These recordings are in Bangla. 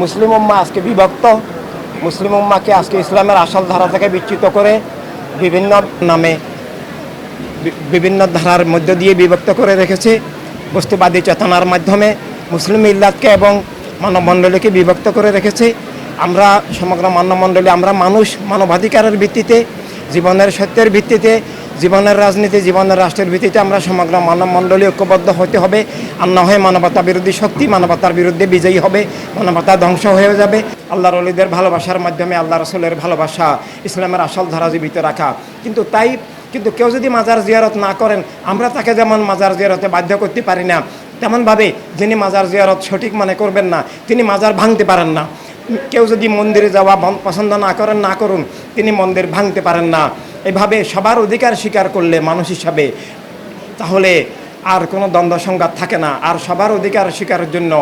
মুসলিম উম্মাহ আজকে বিভক্ত। মুসলিম উম্মাহকে আজকে ইসলামের আসল ধারা থেকে বিচ্যুত করে বিভিন্ন নামে বিভিন্ন ধারার মধ্য দিয়ে বিভক্ত করে রেখেছে। বস্তুবাদী চেতনার মাধ্যমে মুসলিম মিল্লাতকে এবং মানবমণ্ডলীকে বিভক্ত করে রেখেছে। আমরা সমগ্র মানবমণ্ডলী, আমরা মানুষ, মানবাধিকারের ভিত্তিতে, জীবনের সত্যের ভিত্তিতে, জীবনের রাজনীতি, জীবনের রাষ্ট্রের ভিত্তিতে আমরা সমগ্র মানবমণ্ডলী ঐক্যবদ্ধ হতে হবে। আর না হয় মানবতা বিরোধী শক্তি মানবতার বিরুদ্ধে বিজয়ী হবে, মানবতা ধ্বংস হয়ে যাবে। আল্লাহর ওলিদের ভালোবাসার মাধ্যমে আল্লাহ রসুলের ভালোবাসা, ইসলামের আসল ধারা জীবিত রাখা। কিন্তু কেউ যদি মাজার জিয়ারত না করেন, আমরা তাকে যেমন মাজার জিয়ারতে বাধ্য করতে পারি না, তেমনভাবে যিনি মাজার জিয়ারত সঠিক মনে করবেন না, তিনি মাজার ভাঙতে পারেন না। কেউ যদি মন্দিরে যাওয়া পছন্দ না করেন, না করুন, তিনি মন্দির ভাঙতে পারেন না। এভাবে সবার অধিকার স্বীকার করলে মানুষ হিসাবে, তাহলে আর কোনো দ্বন্দ্ব সংঘাত থাকে না। আর সবার অধিকার স্বীকারের জন্য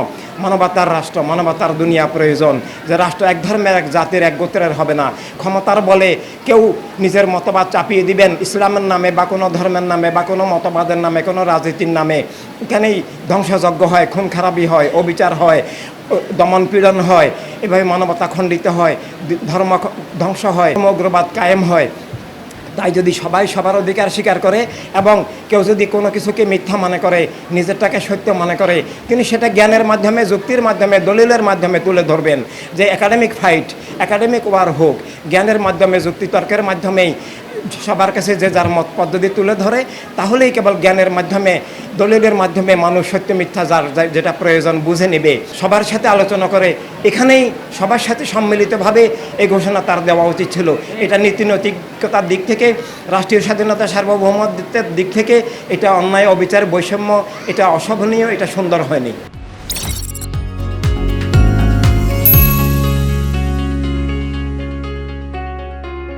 মানবতার রাষ্ট্র, মানবতার দুনিয়া প্রয়োজন। যে রাষ্ট্র এক ধর্মের, এক জাতির, এক গোত্রের হবে না। ক্ষমতার বলে কেউ নিজের মতবাদ চাপিয়ে দিবেন ইসলামের নামে বা কোনো ধর্মের নামে বা কোনো মতবাদের নামে, কোনো রাজনীতির নামে। এখানেই ধ্বংসযজ্ঞ হয়, খুন খারাপি হয়, অবিচার হয়, দমন পীড়ন হয়, এভাবে মানবতা খণ্ডিত হয়, ধর্ম ধ্বংস হয়, উগ্রবাদ কায়েম হয়। তাই যদি সবাই সবার অধিকার স্বীকার করে এবং কেউ যদি কোনো কিছুকে মিথ্যা মনে করে, নিজেরটাকে সত্য মনে করে, তিনি সেটা জ্ঞানের মাধ্যমে, যুক্তির মাধ্যমে, দলিলের মাধ্যমে তুলে ধরবেন। যে একাডেমিক ফাইট, একাডেমিক ওয়ার হোক, জ্ঞানের মাধ্যমে, যুক্তিতর্কের মাধ্যমেই সবার কাছে যে যার মত পদ্ধতি তুলে ধরে, তাহলেই কেবল জ্ঞানের মাধ্যমে, দলিলের মাধ্যমে মানুষ সত্য মিথ্যা যার যেটা প্রয়োজন বুঝে নেবে। সবার সাথে আলোচনা করে এখানেই সবার সাথে সম্মিলিতভাবে এই ঘোষণা তার দেওয়া উচিত ছিল। এটা নীতি নৈতিকতার দিক থেকে, রাষ্ট্রীয় স্বাধীনতা, সার্বভৌমত্বের দিক থেকে এটা অন্যায়, অবিচার, বৈষম্য, এটা অশোভনীয়, এটা সুন্দর হয়নি।